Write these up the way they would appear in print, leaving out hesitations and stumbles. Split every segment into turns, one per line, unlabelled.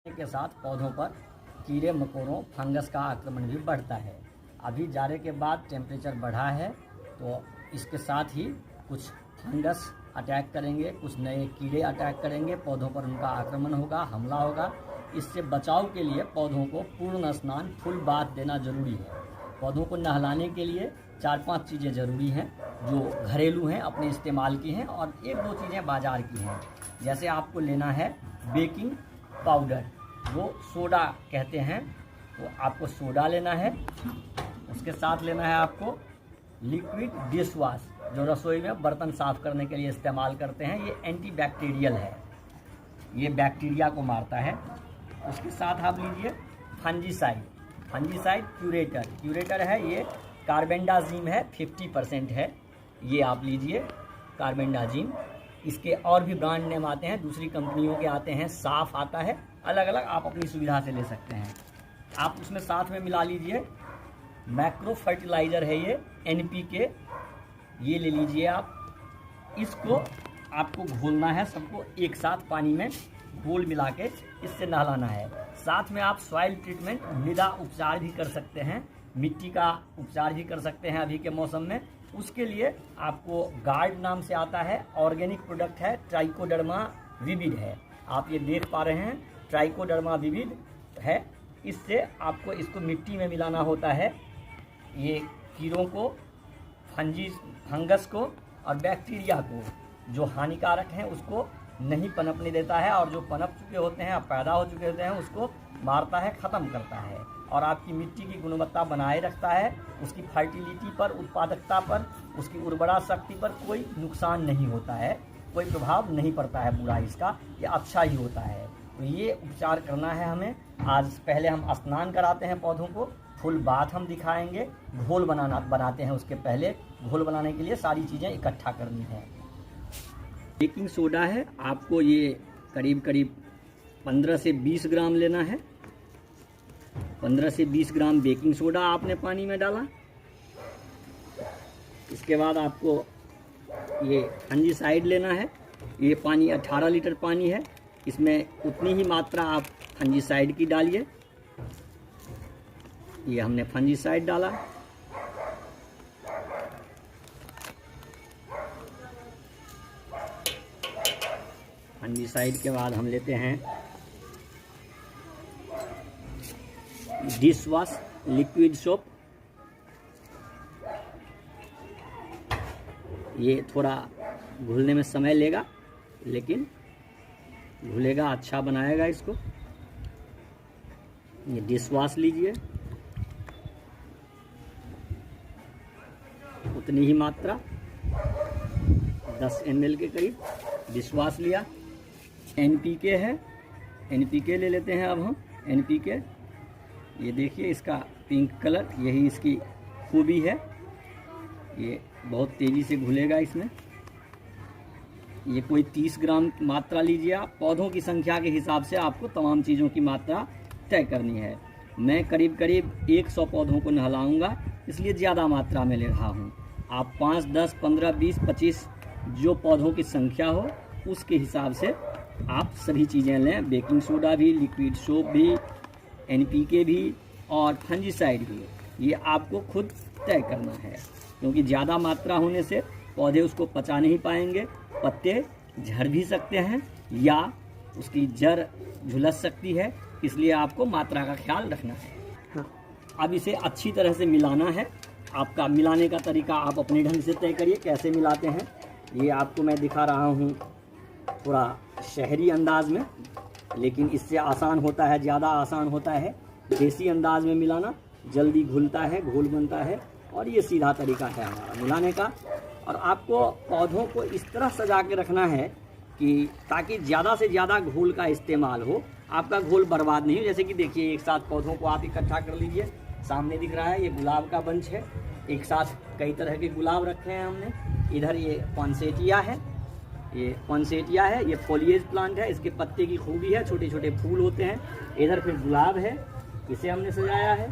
के साथ पौधों पर कीड़े मकोड़ों फंगस का आक्रमण भी बढ़ता है। अभी जाड़े के बाद टेम्परेचर बढ़ा है तो इसके साथ ही कुछ फंगस अटैक करेंगे, कुछ नए कीड़े अटैक करेंगे, पौधों पर उनका आक्रमण होगा, हमला होगा। इससे बचाव के लिए पौधों को पूर्ण स्नान फुल बाथ देना जरूरी है। पौधों को नहलाने के लिए 4-5 चीज़ें ज़रूरी हैं जो घरेलू हैं, अपने इस्तेमाल की हैं, और 1-2 चीज़ें बाज़ार की हैं। जैसे आपको लेना है बेकिंग पाउडर, वो सोडा कहते हैं, तो आपको सोडा लेना है। उसके साथ लेना है आपको लिक्विड डिश वॉश, जो रसोई में बर्तन साफ़ करने के लिए इस्तेमाल करते हैं। ये एंटीबैक्टीरियल है, ये बैक्टीरिया को मारता है। उसके साथ आप लीजिए फंजीसाइड, फंजीसाइड क्यूरेटर है, ये कार्बेंडाजिम है, 50% है, ये आप लीजिए कार्बेंडाजिम। इसके और भी ब्रांड नेम आते हैं, दूसरी कंपनियों के आते हैं, साफ आता है, अलग अलग आप अपनी सुविधा से ले सकते हैं। आप उसमें साथ में मिला लीजिए मैक्रो फर्टिलाइज़र है, ये NPK, ये ले लीजिए आप। इसको आपको घोलना है, सबको एक साथ पानी में घोल मिला के इससे नहलाना है। साथ में आप सॉइल ट्रीटमेंट, मृदा उपचार भी कर सकते हैं, मिट्टी का उपचार भी कर सकते हैं अभी के मौसम में। उसके लिए आपको गार्ड नाम से आता है, ऑर्गेनिक प्रोडक्ट है, ट्राइकोडर्मा विविड है, आप ये देख पा रहे हैं, ट्राइकोडर्मा विविड है। इससे आपको इसको मिट्टी में मिलाना होता है। ये कीड़ों को, फंगस को और बैक्टीरिया को, जो हानिकारक हैं उसको नहीं पनपने देता है, और जो पनप चुके होते हैं, पैदा हो चुके होते हैं, उसको मारता है, ख़त्म करता है, और आपकी मिट्टी की गुणवत्ता बनाए रखता है। उसकी फर्टिलिटी पर, उत्पादकता पर, उसकी उर्वरा शक्ति पर कोई नुकसान नहीं होता है, कोई प्रभाव नहीं पड़ता है बुरा इसका, ये अच्छा ही होता है। तो ये उपचार करना है हमें। आज पहले हम स्नान कराते हैं पौधों को, फुल बाथ हम दिखाएंगे, घोल बनाते हैं। उसके पहले घोल बनाने के लिए सारी चीज़ें इकट्ठा करनी है। बेकिंग सोडा है, आपको ये करीब 15 से 20 ग्राम लेना है। 15 से 20 ग्राम बेकिंग सोडा आपने पानी में डाला। इसके बाद आपको ये फंजीसाइड लेना है। ये पानी 18 लीटर पानी है, इसमें उतनी ही मात्रा आप फंजीसाइड की डालिए। ये हमने फंजीसाइड डाला। फंजीसाइड के बाद हम लेते हैं डिश वॉश लिक्विड सोप। ये थोड़ा घुलने में समय लेगा, लेकिन घुलेगा, अच्छा बनाएगा इसको। ये डिश वॉश लीजिए, उतनी ही मात्रा, 10 ml के करीब डिश वॉश लिया। NPK है, NPK ले लेते हैं अब हम। NPK, ये देखिए इसका पिंक कलर, यही इसकी खूबी है, ये बहुत तेज़ी से घुलेगा इसमें। ये कोई 30 ग्राम मात्रा लीजिए आप। पौधों की संख्या के हिसाब से आपको तमाम चीज़ों की मात्रा तय करनी है। मैं करीब 100 पौधों को नहलाऊंगा, इसलिए ज़्यादा मात्रा में ले रहा हूँ। आप 5, 10, 15, 20, 25 जो पौधों की संख्या हो उसके हिसाब से आप सभी चीज़ें लें। बेकिंग सोडा भी, लिक्विड सोप भी, NPK भी और फंजीसाइड भी, ये आपको खुद तय करना है, क्योंकि ज़्यादा मात्रा होने से पौधे उसको पचा नहीं पाएंगे, पत्ते झड़ भी सकते हैं या उसकी जड़ झुलस सकती है, इसलिए आपको मात्रा का ख्याल रखना है। अब इसे अच्छी तरह से मिलाना है। आपका मिलाने का तरीका आप अपने ढंग से तय करिए, कैसे मिलाते हैं। ये आपको मैं दिखा रहा हूँ थोड़ा शहरी अंदाज में, लेकिन इससे आसान होता है, ज़्यादा आसान होता है देसी अंदाज में मिलाना। जल्दी घुलता है, घोल बनता है, और ये सीधा तरीका है हमारा मिलाने का। और आपको पौधों को इस तरह सजा के रखना है कि ताकि ज़्यादा से ज़्यादा घोल का इस्तेमाल हो, आपका घोल बर्बाद नहीं हो। जैसे कि देखिए, एक साथ पौधों को आप इकट्ठा कर लीजिए। सामने दिख रहा है ये गुलाब का बंच है, एक साथ कई तरह के गुलाब रखे हैं हमने। इधर ये पॉन्सेटिया है, ये फोलिएज प्लांट है, इसके पत्ते की खूबी है, छोटे छोटे फूल होते हैं। इधर फिर गुलाब है, इसे हमने सजाया है,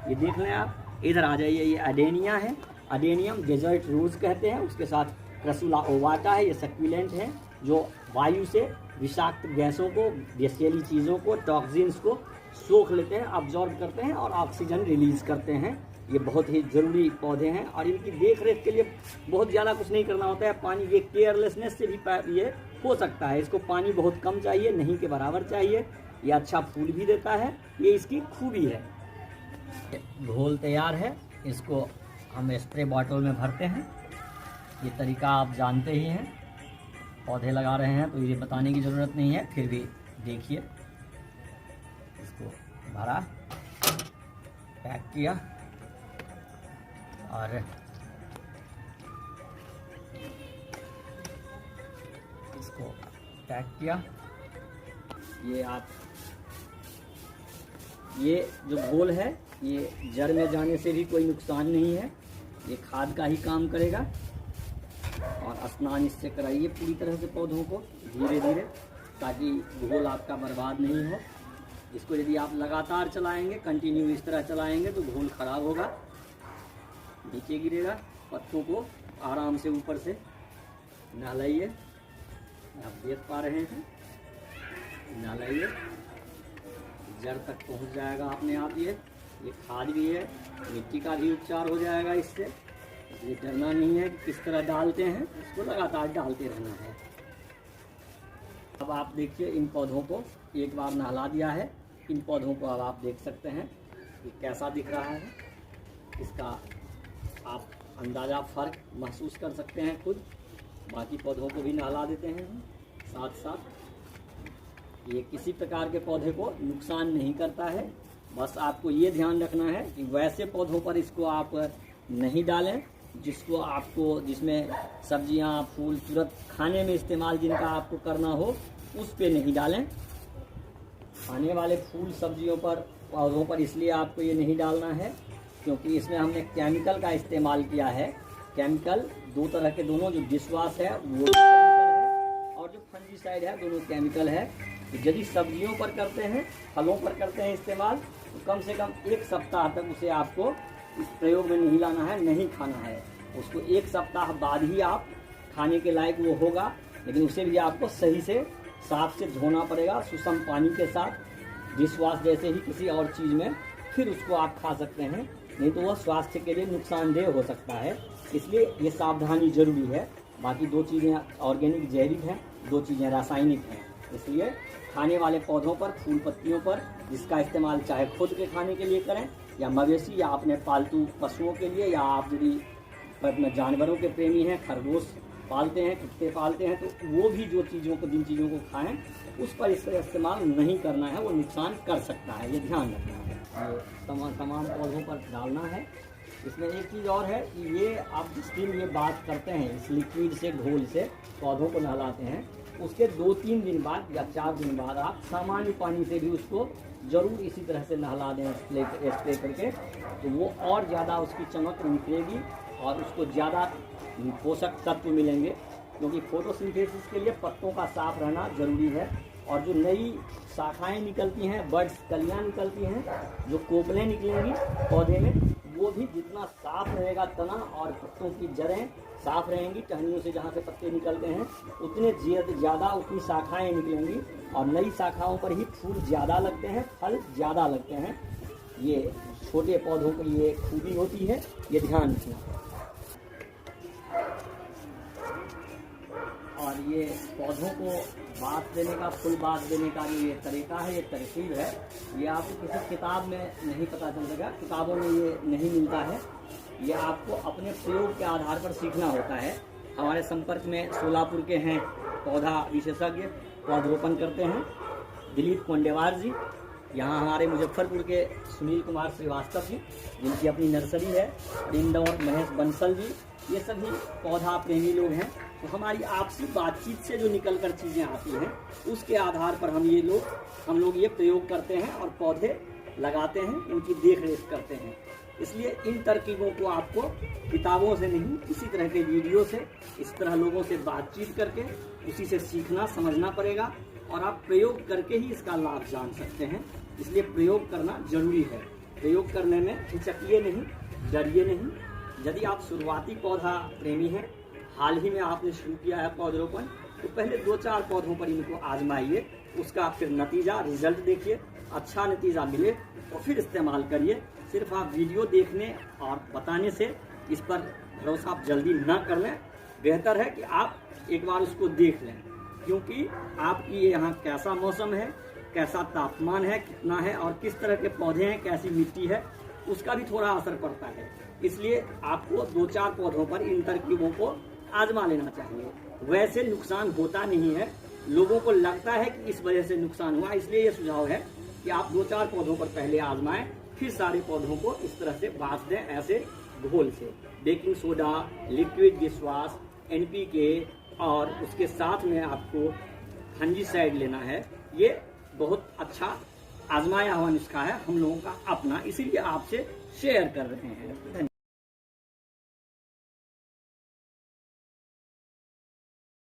ये देख लें आप। इधर आ जाइए, ये अडेनिया है, अडेनियम डेजर्ट रोज कहते हैं, उसके साथ क्रसुला ओवाटा है, ये सक्यूलेंट है जो वायु से विषाक्त गैसों को, विषैली चीज़ों को, टॉक्सिन्स को सोख लेते हैं, अब्जॉर्ब करते हैं और ऑक्सीजन रिलीज करते हैं। ये बहुत ही ज़रूरी पौधे हैं और इनकी देख रेख के लिए बहुत ज़्यादा कुछ नहीं करना होता है। पानी ये केयरलेसनेस से भी ये हो सकता है। इसको पानी बहुत कम चाहिए, नहीं के बराबर चाहिए। ये अच्छा फूल भी देता है, ये इसकी खूबी है। घोल तैयार है, इसको हम स्प्रे बॉटल में भरते हैं। ये तरीका आप जानते ही हैं, पौधे लगा रहे हैं तो ये बताने की ज़रूरत नहीं है, फिर भी देखिए। इसको भरा, पैक किया और इसको पैक किया। ये जो घोल है ये जड़ में जाने से भी कोई नुकसान नहीं है, ये खाद का ही काम करेगा। और स्नान इससे कराइए पूरी तरह से पौधों को धीरे धीरे, ताकि घोल आपका बर्बाद नहीं हो। इसको यदि आप लगातार चलाएंगे, कंटिन्यू इस तरह चलाएंगे तो घोल खराब होगा, नीचे गिरेगा। पत्तों को आराम से ऊपर से नहलाइए, आप देख पा रहे हैं, नहलाइए, जड़ तक पहुंच जाएगा अपने आप। ये खाद भी है, मिट्टी का भी उपचार हो जाएगा इससे। ये डरना नहीं है कि किस तरह डालते हैं, इसको लगातार डालते रहना है। अब आप देखिए, इन पौधों को एक बार नहला दिया है। इन पौधों को अब आप देख सकते हैं कि कैसा दिख रहा है। इसका आप अंदाज़ा फ़र्क महसूस कर सकते हैं खुद। बाकी पौधों को भी नहला देते हैं साथ साथ। ये किसी प्रकार के पौधे को नुकसान नहीं करता है। बस आपको ये ध्यान रखना है कि वैसे पौधों पर इसको आप नहीं डालें जिसमें सब्जियां, फूल तुरंत खाने में इस्तेमाल जिनका आपको करना हो, उस पे नहीं डालें। खाने वाले फूल सब्जियों पर, पौधों पर इसलिए आपको ये नहीं डालना है क्योंकि इसमें हमने केमिकल का इस्तेमाल किया है। केमिकल दो तरह के, दोनों, जो डिशवाश है वो केमिकल है और जो फंजीसाइड है, दोनों केमिकल है। तो यदि सब्जियों पर करते हैं, फलों पर करते हैं इस्तेमाल, तो कम से कम 1 सप्ताह तक उसे आपको इस प्रयोग में नहीं लाना है, नहीं खाना है। उसको 1 सप्ताह बाद ही आप खाने के लायक वो होगा, लेकिन उसे भी आपको सही से साफ से धोना पड़ेगा, सुसम पानी के साथ। डिशवाश जैसे ही किसी और चीज़ में, फिर उसको आप खा सकते हैं, नहीं तो वह स्वास्थ्य के लिए नुकसानदेह हो सकता है। इसलिए ये सावधानी जरूरी है। बाकी 2 चीज़ें ऑर्गेनिक जैविक हैं, 2 चीज़ें रासायनिक हैं। इसलिए खाने वाले पौधों पर, फूल पत्तियों पर, जिसका इस्तेमाल चाहे खुद के खाने के लिए करें या मवेशी या अपने पालतू पशुओं के लिए, या आप यदि जानवरों के प्रेमी हैं, खरगोश पालते हैं, कुत्ते पालते हैं, तो वो भी जिन चीज़ों को खाएं, उस पर इसका इस्तेमाल नहीं करना है, वो नुकसान कर सकता है, ये ध्यान रखना है। तमाम पौधों पर डालना है। इसमें एक चीज़ और है कि ये आप जिस दिन ये बात करते हैं, इस लिक्विड से, घोल से पौधों को नहलाते हैं, उसके 2-3 दिन बाद या 4 दिन बाद आप सामान्य पानी से भी उसको ज़रूर इसी तरह से नहला दें, स्प्रे करके, तो वो और ज़्यादा उसकी चमक निकलेगी और उसको ज़्यादा पोषक तत्व मिलेंगे। क्योंकि फोटोसिंथेसिस के लिए पत्तों का साफ रहना ज़रूरी है। और जो नई शाखाएं निकलती हैं, बड्स, कलियाँ निकलती हैं, जो कोपलें निकलेंगी पौधे में, वो भी जितना साफ रहेगा तना और पत्तों की जड़ें साफ रहेंगी, टहनियों से जहाँ से पत्ते निकलते हैं, उतने ज़्यादा उतनी शाखाएं निकलेंगी और नई शाखाओं पर ही फूल ज़्यादा लगते हैं, फल ज़्यादा लगते हैं। ये छोटे पौधों की ये खूबी होती है, ये ध्यान रखना। और ये पौधों को बात देने का, फुल बात देने का जो ये तरीका है, ये तरकीब है, ये आपको किसी किताब में नहीं पता चल सकेगा, किताबों में ये नहीं मिलता है। ये आपको अपने प्रयोग के आधार पर सीखना होता है। हमारे संपर्क में सोलापुर के हैं पौधा विशेषज्ञ, पौधरोपण करते हैं, दिलीप कोंडेवार जी। यहाँ हमारे मुजफ्फरपुर के सुनील कुमार श्रीवास्तव जी, जिनकी अपनी नर्सरी है, इंदौर महेश बंसल जी, ये सभी पौधा प्रेमी लोग हैं। तो हमारी आपसी बातचीत से जो निकल कर चीज़ें आती हैं, उसके आधार पर हम लोग ये प्रयोग करते हैं और पौधे लगाते हैं, उनकी देख रेख करते हैं। इसलिए इन तरकीबों को आपको किताबों से नहीं, इसी तरह के वीडियो से, इस तरह लोगों से बातचीत करके उसी से सीखना, समझना पड़ेगा और आप प्रयोग करके ही इसका लाभ जान सकते हैं। इसलिए प्रयोग करना जरूरी है। प्रयोग करने में हिचकिए नहीं, डरिए नहीं। यदि आप शुरुआती पौधा प्रेमी हैं, हाल ही में आपने शुरू किया है पौधरोपण, तो पहले 2-4 पौधों पर इनको आजमाइए, उसका फिर नतीजा रिजल्ट देखिए, अच्छा नतीजा मिले तो फिर इस्तेमाल करिए। सिर्फ आप वीडियो देखने और बताने से इस पर भरोसा आप जल्दी ना कर लें। बेहतर है कि आप एक बार उसको देख लें, क्योंकि आपकी यहाँ कैसा मौसम है, कैसा तापमान है, कितना है और किस तरह के पौधे हैं, कैसी मिट्टी है, उसका भी थोड़ा असर पड़ता है। इसलिए आपको 2-4 पौधों पर इन तरकीबों को आजमा लेना चाहिए। वैसे नुकसान होता नहीं है, लोगों को लगता है कि इस वजह से नुकसान हुआ, इसलिए ये सुझाव है कि आप 2-4 पौधों पर पहले आजमाएं, फिर सारे पौधों को इस तरह से बांट दें, ऐसे घोल से। Baking soda, liquid dishwash, NPK और उसके साथ में आपको फंजीसाइड लेना है। ये बहुत अच्छा आजमाया हुआ नुस्खा है, हम लोगों का अपना, इसीलिए आपसे शेयर कर रहे हैं। धन्यवाद।